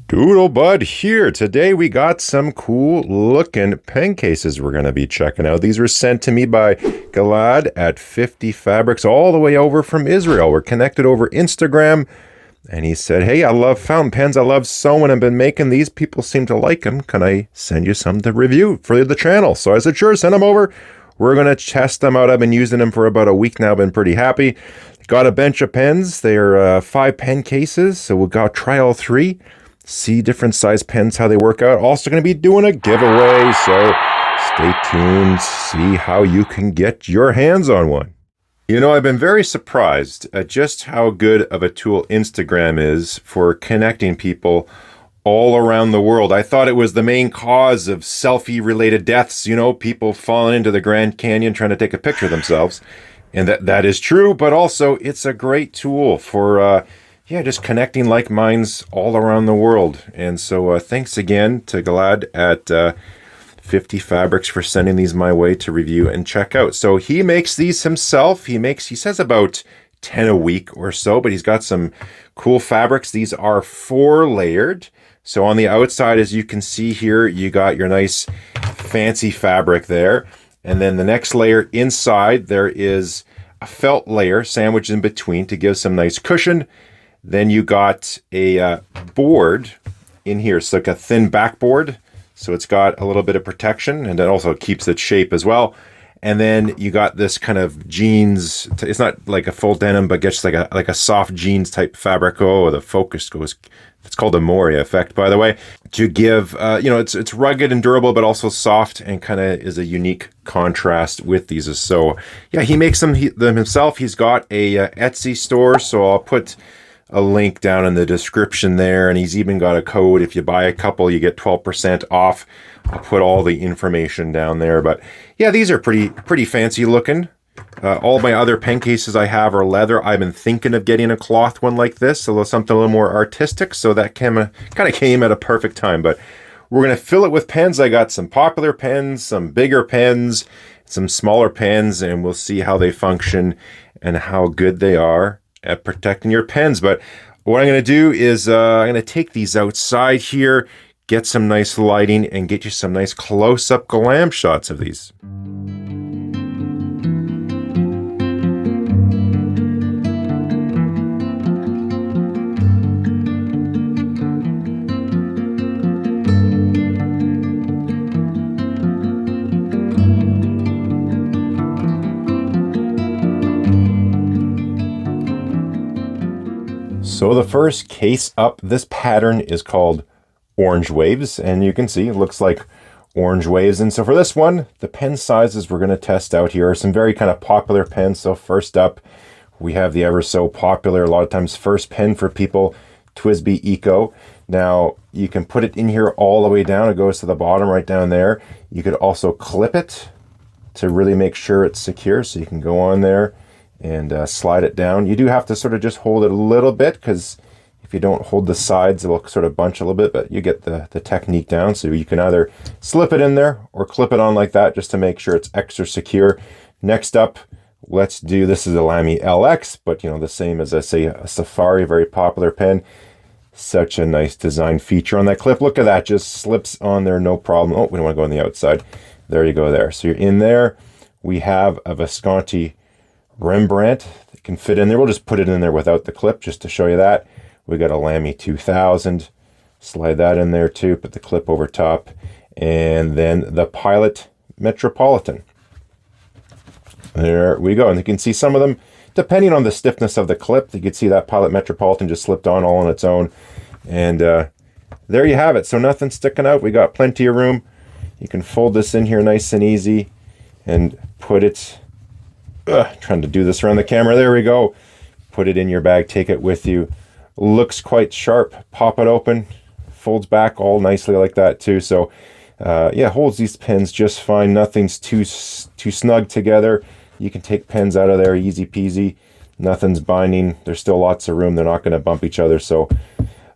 Doodlebud here. Today we got some cool looking pen cases we're going to be checking out. These were sent to me by Gilad at FiftyFabrics all the way over from Israel. We're connected over Instagram and he said, hey, I love fountain pens. I love sewing. I've been making these. People seem to like them. Can I send you some to review for the channel? So I said, sure, send them over. We're going to test them out. I've been using them for about a week now. Been pretty happy. Got a bunch of pens. They're 5 pen cases. So we'll go try all 3. See different size pens, how they work out. Also going to be doing a giveaway, so stay tuned, see how you can get your hands on one. You know, I've been very surprised at just how good of a tool Instagram is for connecting people all around the world. I thought it was the main cause of selfie-related deaths, you know, people falling into the Grand Canyon trying to take a picture of themselves. And that is true, but also it's a great tool for just connecting like minds all around the world. And so thanks again to Gilad at FiftyFabrics for sending these my way to review and check out. So he makes these himself. He says about 10 a week or so, but he's got some cool fabrics. These are 4-layered. So on the outside, as you can see here, you got your nice fancy fabric there. And then the next layer inside, there is a felt layer sandwiched in between to give some nice cushion. Then you got a board in here. It's like a thin backboard. So it's got a little bit of protection and it also keeps its shape as well. And then you got this kind of jeans. It's not like a full denim, but gets like a soft jeans type fabric. Oh, the focus goes. It's called a Moria effect, by the way. To give, it's rugged and durable, but also soft and kind of is a unique contrast with these. So yeah, he makes them himself. He's got a Etsy store. So I'll put a link down in the description there, and he's even got a code. If you buy a couple, you get 12% off. I'll put all the information down there. But yeah, these are pretty fancy looking. All my other pen cases I have are leather. I've been thinking of getting a cloth one like this, something a little more artistic. So that kind of came at a perfect time. But we're going to fill it with pens. I got some popular pens, some bigger pens, some smaller pens, and we'll see how they function and how good they are at protecting your pens. But what I'm going to do is I'm going to take these outside here, get some nice lighting, and get you some nice close-up glam shots of these. So the first case up, this pattern is called Orange Waves, and you can see it looks like orange waves. And so for this one, the pen sizes we're going to test out here are some very kind of popular pens. So first up, we have the ever so popular, a lot of times first pen for people, TWSBI Eco. Now you can put it in here all the way down. It goes to the bottom right down there. You could also clip it to really make sure it's secure. So you can go on there and slide it down. You do have to sort of just hold it a little bit, because if you don't hold the sides, it will sort of bunch a little bit, but you get the technique down. So you can either slip it in there or clip it on like that just to make sure it's extra secure. Next up, this is a Lamy LX, but you know, the same as I say, a Safari, very popular pen. Such a nice design feature on that clip. Look at that, just slips on there, no problem. Oh, we don't want to go on the outside. There you go there. So you're in there. We have a Visconti Rembrandt that can fit in there. We'll just put it in there without the clip just to show you that. We got a Lamy 2000. Slide that in there too. Put the clip over top. And then the Pilot Metropolitan. There we go. And you can see some of them, depending on the stiffness of the clip, you can see that Pilot Metropolitan just slipped on all on its own. And there you have it. So nothing sticking out. We got plenty of room. You can fold this in here nice and easy and put it... trying to do this around the camera. There we go. Put it in your bag. Take it with you. Looks quite sharp. Pop it open. Folds back all nicely like that too. So yeah, holds these pens just fine. Nothing's too snug together. You can take pens out of there easy peasy. Nothing's binding. There's still lots of room. They're not going to bump each other. So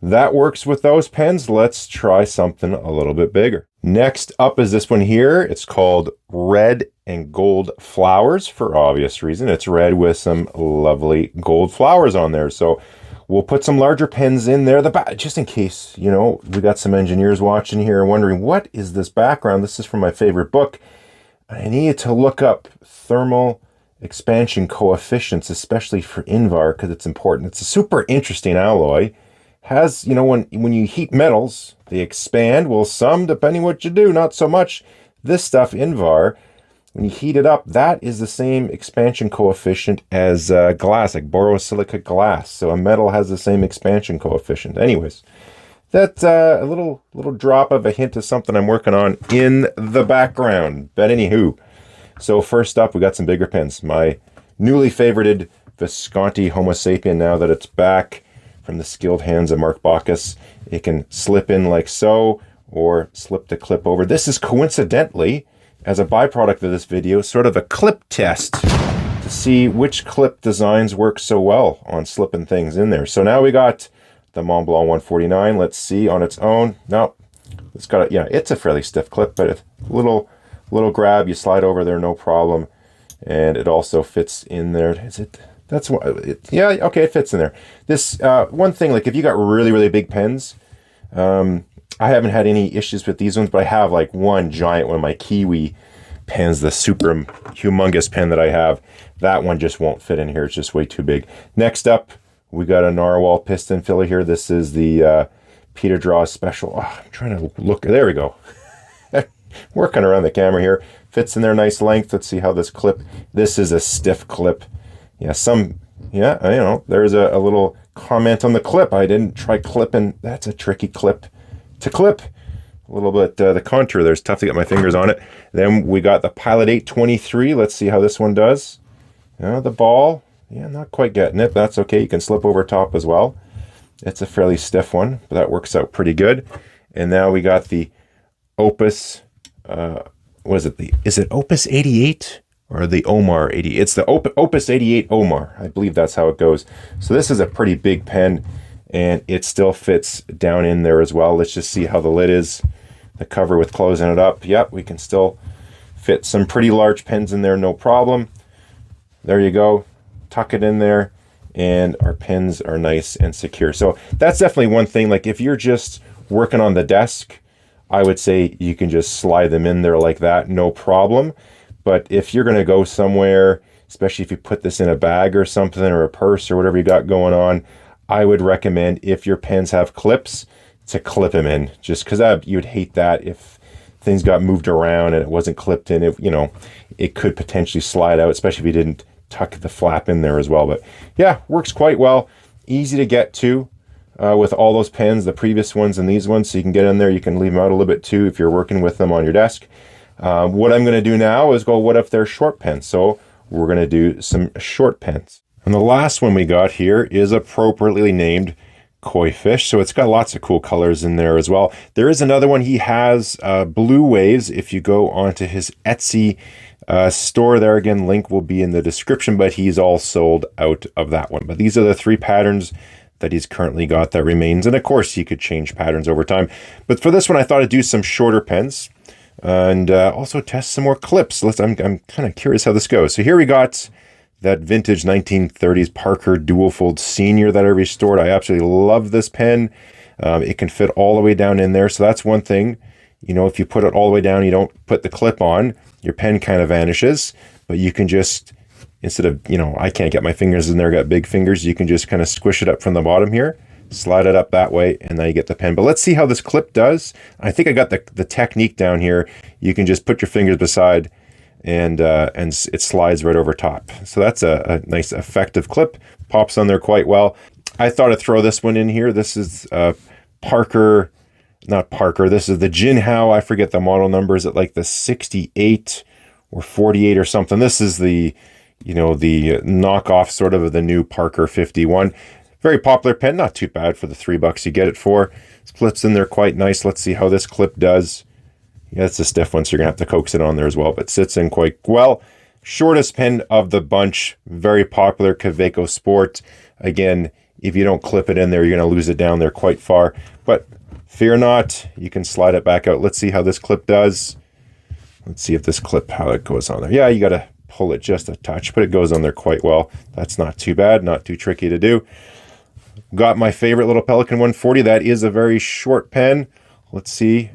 that works with those pens. Let's try something a little bit bigger. Next up is this one here. It's called Red and Gold Flowers for obvious reason. It's red with some lovely gold flowers on there. So We'll put some larger pens in there, just in case, you know, we got some engineers watching here wondering, what is this background? This is from my favorite book. I needed to look up thermal expansion coefficients, especially for Invar, because it's important. It's a super interesting alloy. Has, you know, when you heat metals, they expand. Well, some, depending what you do, not so much. This stuff, Invar, when you heat it up, that is the same expansion coefficient as glass, like borosilicate glass. So a metal has the same expansion coefficient. Anyways, that's a little drop of a hint of something I'm working on in the background. But anywho, so first up, we got some bigger pens. My newly favorited Visconti Homo Sapien, now that it's back from the skilled hands of Mark Bacchus. It can slip in like so, or slip the clip over. This is coincidentally, as a byproduct of this video, sort of a clip test to see which clip designs work so well on slipping things in there. So now we got the Mont Blanc 149. Let's see on its own. No, it's got a, yeah, it's a fairly stiff clip, but a little grab, you slide over there, no problem. And it also fits in there. Is it? That's what. Yeah, okay, it fits in there. This one thing, like if you got really big pens, I haven't had any issues with these ones, but I have like one giant one, my Kiwi pens, the super humongous pen that I have. That one just won't fit in here. It's just way too big. Next up, we got a narwhal piston filler here. This is the Peter Draw Special. Oh, I'm trying to look. There we go. Working around the camera here. Fits in there, nice length. Let's see how this clip. This is a stiff clip. Yeah, you know, there's a little comment on the clip. I didn't try clipping. That's a tricky clip to clip. A little bit, the contour there's tough to get my fingers on it. Then we got the Pilot 823. Let's see how this one does. The ball, yeah, not quite getting it. That's okay. You can slip over top as well. It's a fairly stiff one, but that works out pretty good. And now we got the Opus, is it Opus 88 or the Omar 80? It's the Opus 88 Omar. I believe that's how it goes. So this is a pretty big pen, and it still fits down in there as well. Let's just see how the lid is, the cover with closing it up. Yep, we can still fit some pretty large pens in there, no problem. There you go. Tuck it in there, and our pens are nice and secure. So that's definitely one thing. Like if you're just working on the desk, I would say you can just slide them in there like that, no problem. But if you're going to go somewhere, especially if you put this in a bag or something, or a purse or whatever you got going on, I would recommend, if your pens have clips, to clip them in, just because you'd hate that if things got moved around and it wasn't clipped in. You know, it could potentially slide out, especially if you didn't tuck the flap in there as well. But yeah, works quite well. Easy to get to with all those pens, the previous ones and these ones. So you can get in there. You can leave them out a little bit too if you're working with them on your desk. What I'm going to do now is go, what if they're short pens? So we're going to do some short pens. And the last one we got here is appropriately named Koi Fish. So it's got lots of cool colors in there as well. There is another one. He has Blue Waves. If you go onto his Etsy store there, again, link will be in the description, but he's all sold out of that one. But these are the 3 patterns that he's currently got that remains. And of course, he could change patterns over time. But for this one, I thought I'd do some shorter pens and also test some more clips. I'm kind of curious how this goes. So here we got that vintage 1930s Parker Dual Fold Senior that I restored. I absolutely love this pen. It can fit all the way down in there. So that's one thing. You know, if you put it all the way down, you don't put the clip on, your pen kind of vanishes. But you can just, instead of, you know, I can't get my fingers in there, got big fingers, you can just kind of squish it up from the bottom here, slide it up that way, and now you get the pen. But let's see how this clip does. I think I got the technique down here. You can just put your fingers beside, and it slides right over top. So that's a nice effective clip. Pops on there quite well. I thought I'd throw this one in here. This is Parker, not Parker. This is the Jinhao. I forget the model number. Is it like the 68 or 48 or something? This is the, you know, the knockoff sort of the new Parker 51. Very popular pen. Not too bad for the $3 you get it for. Splits in there quite nice. Let's see how this clip does. Yeah, it's a stiff one, so you're going to have to coax it on there as well, but sits in quite well. Shortest pen of the bunch, very popular, Kaweco Sport. Again, if you don't clip it in there, you're going to lose it down there quite far, but fear not, you can slide it back out. Let's see how this clip does. Let's see if this clip, how it goes on there. Yeah, you got to pull it just a touch, but it goes on there quite well. That's not too bad, not too tricky to do. Got my favorite little Pelican 140. That is a very short pen. Let's see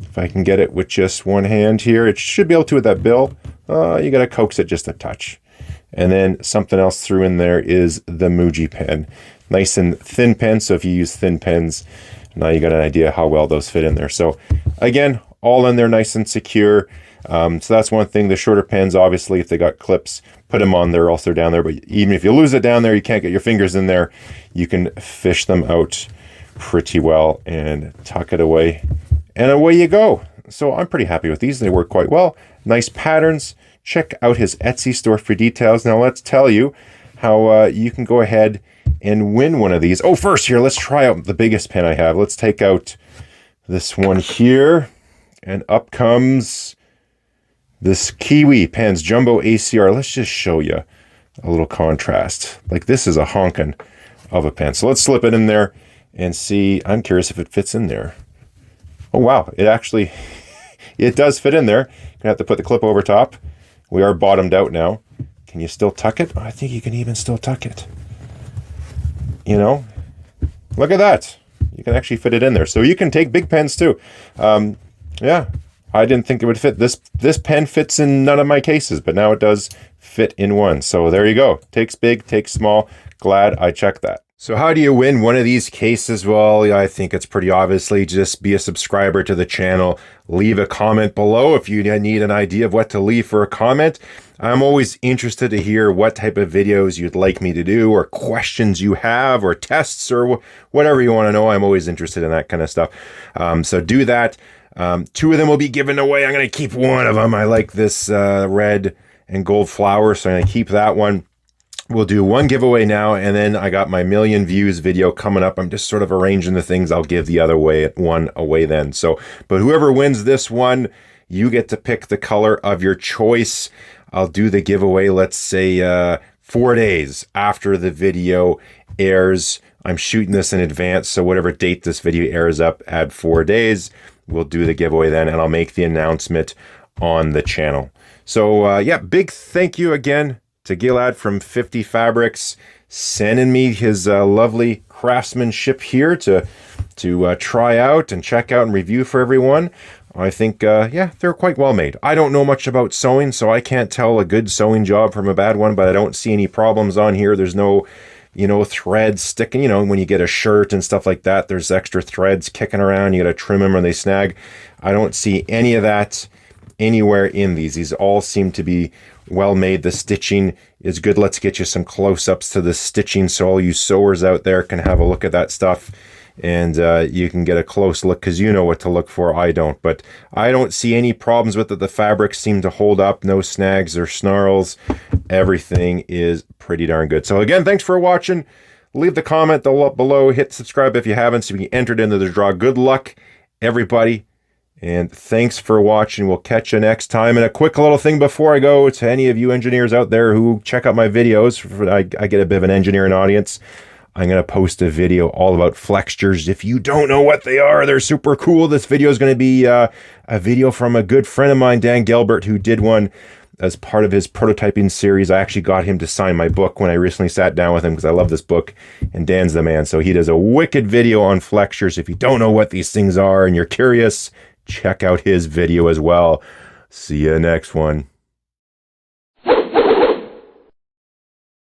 if I can get it with just one hand here. It should be able to with that bill. You got to coax it just a touch. And then something else through in there is the Muji pen. Nice and thin pen, so if you use thin pens, now you got an idea how well those fit in there. So again, all in there nice and secure. So that's one thing. The shorter pens, obviously, if they got clips, put them on there, else they're down there. But even if you lose it down there, you can't get your fingers in there, you can fish them out pretty well and tuck it away. And away you go. So I'm pretty happy with these. They work quite well. Nice patterns. Check out his Etsy store for details. Now let's tell you how you can go ahead and win one of these. Oh, first here, let's try out the biggest pen I have. Let's take out this one here. And up comes this Kiwi Pens Jumbo ACR. Let's just show you a little contrast. Like, this is a honkin' of a pen. So let's slip it in there and see. I'm curious if it fits in there. Oh, wow. It actually, it does fit in there. Gonna have to put the clip over top. We are bottomed out now. Can you still tuck it? Oh, I think you can even still tuck it. You know, look at that. You can actually fit it in there. So you can take big pens too. Yeah, I didn't think it would fit. This pen fits in none of my cases, but now it does fit in one. So there you go. Takes big, takes small. Glad I checked that. So how do you win one of these cases? Well, I think it's pretty obviously just be a subscriber to the channel. Leave a comment below if you need an idea of what to leave for a comment. I'm always interested to hear what type of videos you'd like me to do, or questions you have, or tests, or whatever you want to know. I'm always interested in that kind of stuff. So do that. 2 of them will be given away. I'm going to keep one of them. I like this red and gold flower, so I'm going to keep that one. We'll do one giveaway now, and then I got my 1,000,000 views video coming up. I'm just sort of arranging the things. I'll give the other one away then. So, but whoever wins this one, you get to pick the color of your choice. I'll do the giveaway, let's say 4 days after the video airs. I'm shooting this in advance, so whatever date this video airs up, add 4 days. We'll do the giveaway then, and I'll make the announcement on the channel. So yeah, big thank you again to Gilad from FiftyFabrics, sending me his lovely craftsmanship here to try out and check out and review for everyone. I think, yeah, they're quite well made. I don't know much about sewing, so I can't tell a good sewing job from a bad one, but I don't see any problems on here. There's no, you know, threads sticking. You know, when you get a shirt and stuff like that, there's extra threads kicking around. You got to trim them or they snag. I don't see any of that anywhere in these. These all seem to be well made. The stitching is good. Let's get you some close-ups to the stitching so all you sewers out there can have a look at that stuff, and you can get a close look because you know what to look for. I don't, but I don't see any problems with it. The fabrics seem to hold up, no snags or snarls. Everything is pretty darn good. So again, thanks for watching. Leave the comment below, hit subscribe if you haven't so you can get entered into the draw. Good luck, everybody. And thanks for watching. We'll catch you next time. And a quick little thing before I go to any of you engineers out there who check out my videos. I get a bit of an engineering audience. I'm going to post a video all about Flexures. If you don't know what they are, they're super cool. This video is going to be a video from a good friend of mine, Dan Gilbert, who did one as part of his prototyping series. I actually got him to sign my book when I recently sat down with him because I love this book, and Dan's the man. So he does a wicked video on Flexures. If you don't know what these things are and you're curious, check out his video as well. See you next one.